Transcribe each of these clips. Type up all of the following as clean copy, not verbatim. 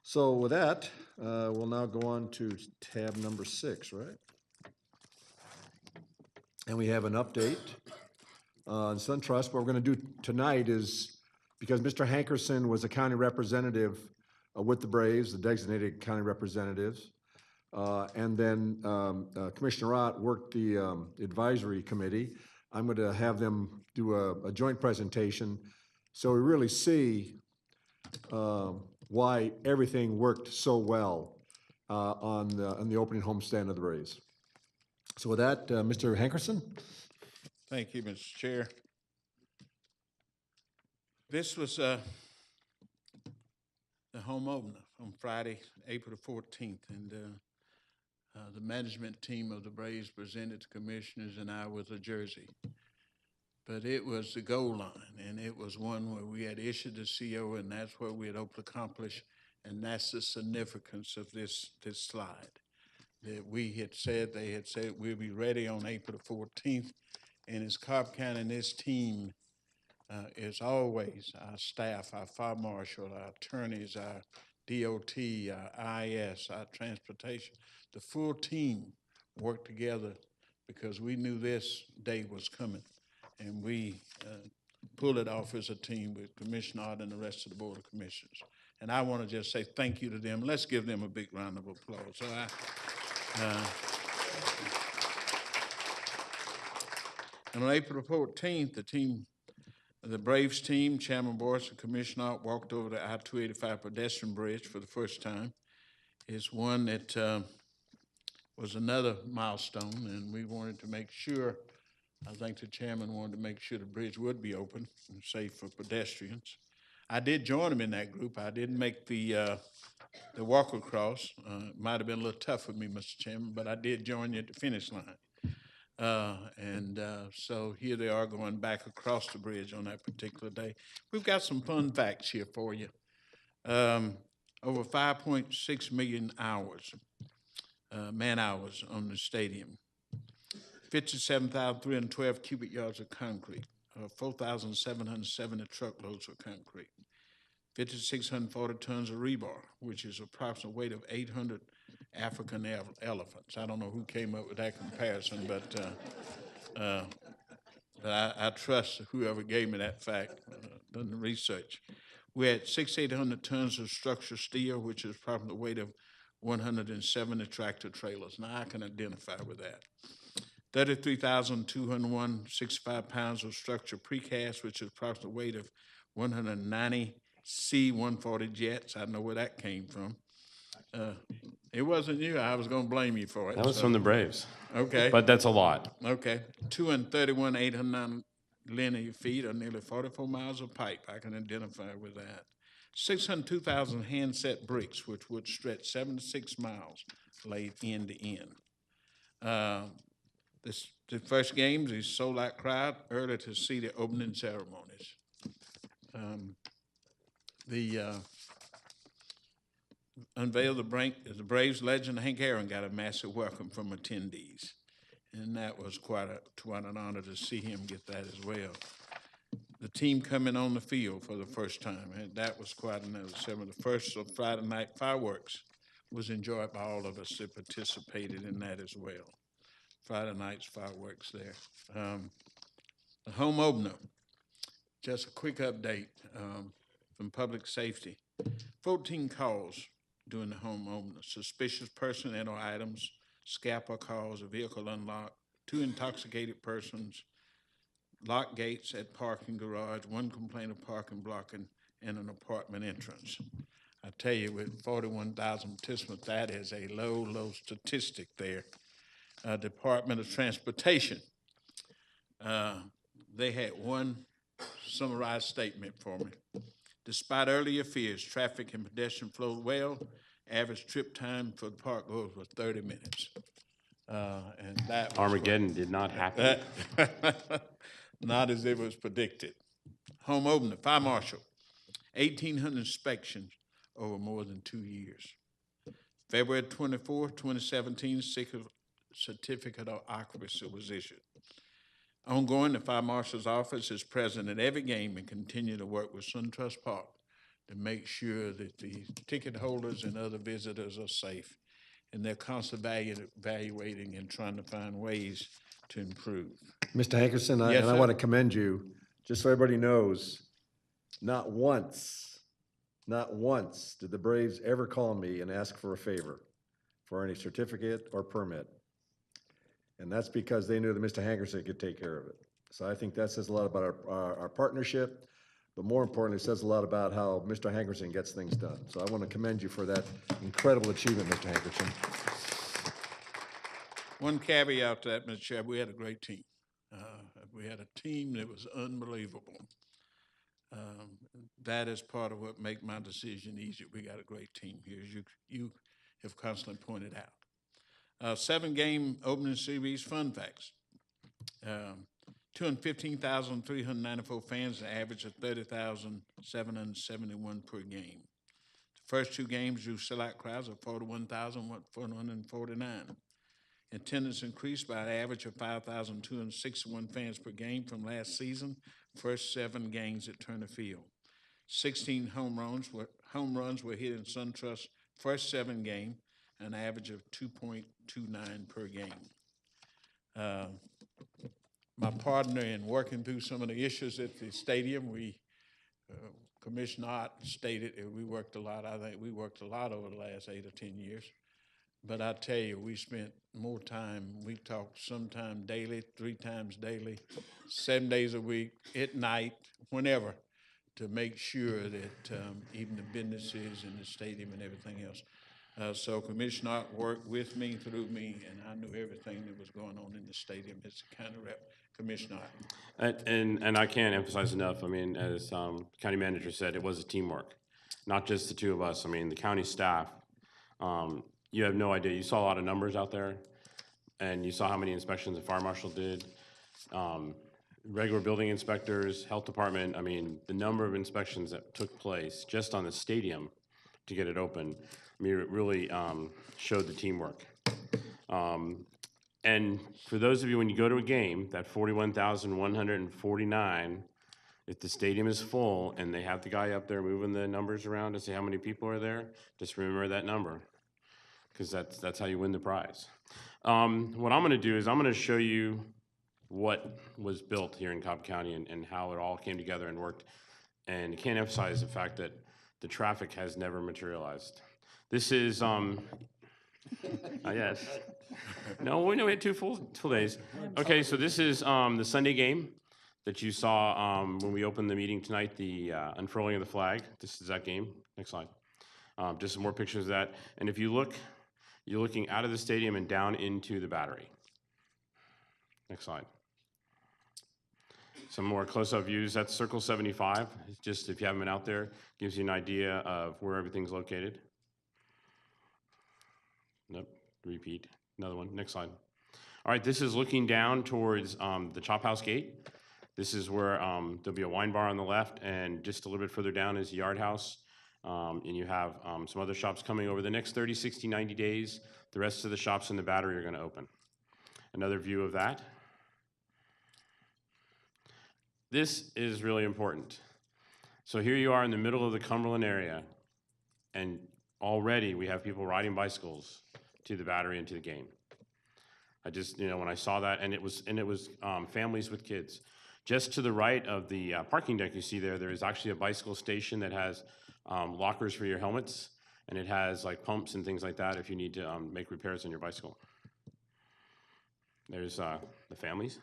So with that, we'll now go on to tab number 6, right? And we have an update on Suntrust. What we're going to do tonight is, because Mr. Hankerson was a county representative with the Braves, the designated county representatives, and then Commissioner Ott worked the advisory committee. I'm going to have them do a joint presentation so we really see why everything worked so well on the opening homestand of the Braves. So with that, Mr. Hankerson? Thank you, Mr. Chair. This was the home opener on Friday, April the 14th, and the management team of the Braves presented the commissioners and I with a jersey. But it was the goal line, and it was one where we had issued the CO, and that's what we had hoped to accomplish, and that's the significance of this slide. That we had said, they had said, we'll be ready on April the 14th, and as Cobb County and this team is always our staff, our fire marshal, our attorneys, our DOT, our IS, our transportation, the full team worked together because we knew this day was coming. And we pulled it off as a team with Commissioner Ott and the rest of the Board of Commissioners. And I want to just say thank you to them. Let's give them a big round of applause. So and on April 14th, the Braves team, Chairman Boyce and Commissioner Ott walked over the I-285 pedestrian bridge for the first time. It's one that was another milestone, and we wanted to make sure, I think the chairman wanted to make sure the bridge would be open and safe for pedestrians. I did join them in that group. I didn't make the walk across. It might have been a little tough for me, Mr. Chairman, but I did join you at the finish line. So here they are going back across the bridge on that particular day. We've got some fun facts here for you. Over 5.6 million hours, man hours on the stadium. 57,312 cubic yards of concrete, 4,770 truckloads of concrete, 5,640 tons of rebar, which is approximate weight of 800 African elephants. I don't know who came up with that comparison, but I trust whoever gave me that fact, done the research. We had 6,800 tons of structural steel, which is approximately the weight of 170 tractor trailers. Now I can identify with that. 33,201 65 pounds of structural precast, which is approximately weight of 190 C-140 jets. I know where that came from. It wasn't you. I was going to blame you for it. That was from the Braves. Okay. But that's a lot. Okay. 231, 809 linear feet, or nearly 44 miles of pipe. I can identify with that. 602,000 hand-set bricks, which would stretch 76 miles, laid end to end. The first games is sold out crowd early to see the opening ceremonies. Unveiled the Braves legend Hank Aaron got a massive welcome from attendees, and that was quite an honor to see him get that as well. The team coming on the field for the first time, and that was quite another. Some of the first of Friday night fireworks was enjoyed by all of us that participated in that as well. Friday night's fireworks there. The home opener, just a quick update from public safety. 14 calls during the home opener. Suspicious person and or items, scalper calls, a vehicle unlocked, 2 intoxicated persons, locked gates at parking garage, 1 complaint of parking blocking, and an apartment entrance. I tell you, with 41,000 participants, that is a low statistic there. Department of Transportation, they had one summarized statement for me. Despite earlier fears, traffic and pedestrian flowed well. Average trip time for the park goers was 30 minutes. And that was Armageddon did not happen. Not as it was predicted. Home opener, fire marshal, 1,800 inspections over more than 2 years. February 24, 2017, certificate of occupancy was issued. Ongoing, the fire marshal's office is present at every game and continue to work with Suntrust Park to make sure that the ticket holders and other visitors are safe. And they're constantly evaluating and trying to find ways to improve. Mr. Hankerson, Yes, and I sir. want to commend you, just so everybody knows, not once did the Braves ever call me and ask for a favor for any certificate or permit. And that's because they knew that Mr. Hankerson could take care of it. So I think that says a lot about our partnership, but more importantly, it says a lot about how Mr. Hankerson gets things done. So I want to commend you for that incredible achievement, Mr. Hankerson. One caveat to that, Mr. Chair, we had a great team. We had a team that was unbelievable. That is part of what make my decision easier. We got a great team here, as you have constantly pointed out. 7-game opening series fun facts. 215,394 fans, an average of 30,771 per game. The first 2 games drew sellout crowds of 41,449. Attendance increased by an average of 5,261 fans per game from last season, first 7 games at Turner Field. 16 home runs were hit in Suntrust's first 7 games, an average of 2.29 per game. My partner in working through some of the issues at the stadium, Commissioner Ott stated that we worked a lot. I think we worked a lot over the last 8 or 10 years. But I tell you, we spent more time. We talked sometime daily, 3 times daily, 7 days a week, at night, whenever, to make sure that even the businesses and the stadium and everything else. So Commissioner Ott worked with me, through me, and I knew everything that was going on in the stadium as the county rep. Commissioner Ott. And I can't emphasize enough, I mean, as county manager said, it was a teamwork, not just the 2 of us. I mean, the county staff, you have no idea. You saw a lot of numbers out there, and you saw how many inspections the fire marshal did. Regular building inspectors, health department, I mean, the number of inspections that took place just on the stadium to get it open, I mean, it really showed the teamwork. And for those of you, when you go to a game, that 41,149, if the stadium is full and they have the guy up there moving the numbers around to see how many people are there, just remember that number, because that's how you win the prize. What I'm going to do is I'm going to show you what was built here in Cobb County and how it all came together and worked. And I can't emphasize the fact that the traffic has never materialized. This is, yes. No, we had 2 full days. Okay, so this is the Sunday game that you saw when we opened the meeting tonight, the unfurling of the flag. This is that game. Next slide. Just some more pictures of that. And if you look, you're looking out of the stadium and down into the battery. Next slide. Some more close-up views. That's Circle 75. It's just, if you haven't been out there, gives you an idea of where everything's located. Nope, repeat. Another one. Next slide. All right, this is looking down towards the Chop House Gate. This is where there'll be a wine bar on the left, and just a little bit further down is Yard House. And you have some other shops coming over the next 30, 60, 90 days. The rest of the shops in the battery are going to open. Another view of that. This is really important. So here you are in the middle of the Cumberland area, and already we have people riding bicycles to the battery and to the game. I just, when I saw that, and it was families with kids. Just to the right of the parking deck you see there is actually a bicycle station that has lockers for your helmets, and it has like pumps and things like that if you need to make repairs on your bicycle. There's the families.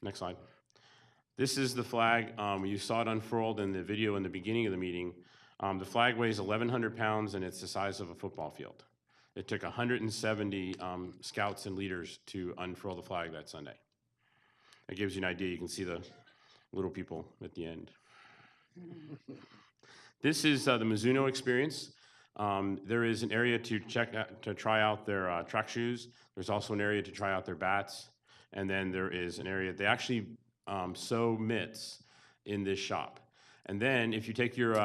Next slide. This is the flag. You saw it unfurled in the video in the beginning of the meeting. The flag weighs 1,100 pounds, and it's the size of a football field. It took 170 scouts and leaders to unfurl the flag that Sunday. That gives you an idea. You can see the little people at the end. This is the Mizuno experience. There is an area to try out their track shoes. There's also an area to try out their bats. And then there is an area, they actually sew mitts in this shop. And then if you take your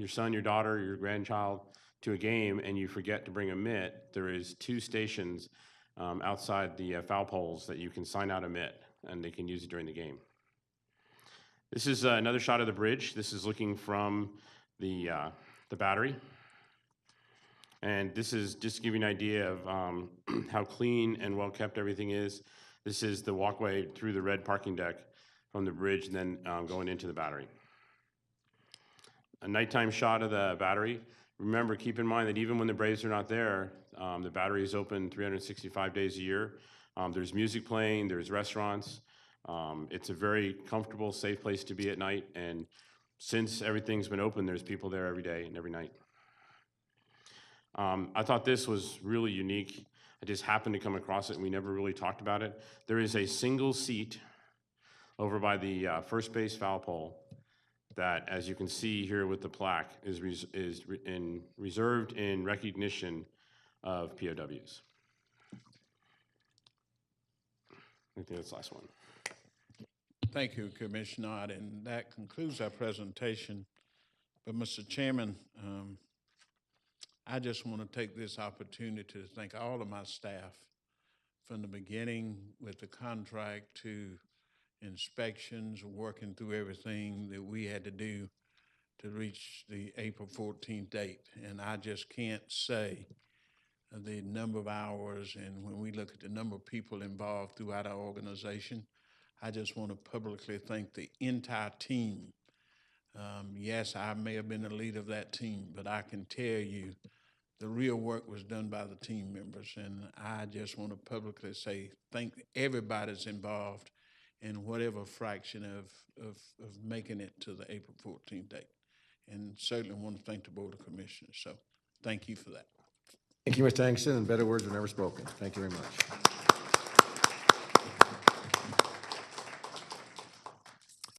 son, your daughter, your grandchild to a game and you forget to bring a mitt, there is 2 stations outside the foul poles that you can sign out a mitt, and they can use it during the game. This is another shot of the bridge. This is looking from the battery. And this is just to give you an idea of how clean and well kept everything is. This is the walkway through the red parking deck from the bridge and then going into the battery. A nighttime shot of the battery. Remember, keep in mind that even when the Braves are not there, the battery is open 365 days a year. There's music playing, there's restaurants. It's a very comfortable, safe place to be at night. And since everything's been open, there's people there every day and every night. I thought this was really unique. I just happened to come across it and we never really talked about it. There is a single seat over by the first base foul pole that, as you can see here with the plaque, is reserved in recognition of POWs. I think that's the last one. Thank you, Commissioner Ott, and that concludes our presentation. But, Mr. Chairman, I just want to take this opportunity to thank all of my staff from the beginning with the contract to inspections, working through everything that we had to do to reach the April 14th date. And I just can't say the number of hours, and when we look at the number of people involved throughout our organization, I just want to publicly thank the entire team. Yes, I may have been the leader of that team, but I can tell you the real work was done by the team members. And I just want to publicly say thank everybody that's involved in whatever fraction of making it to the April 14th date. And certainly want to thank the Board of Commissioners. So thank you for that. Thank you, Mr. Hankerson, and better words were never spoken. Thank you very much.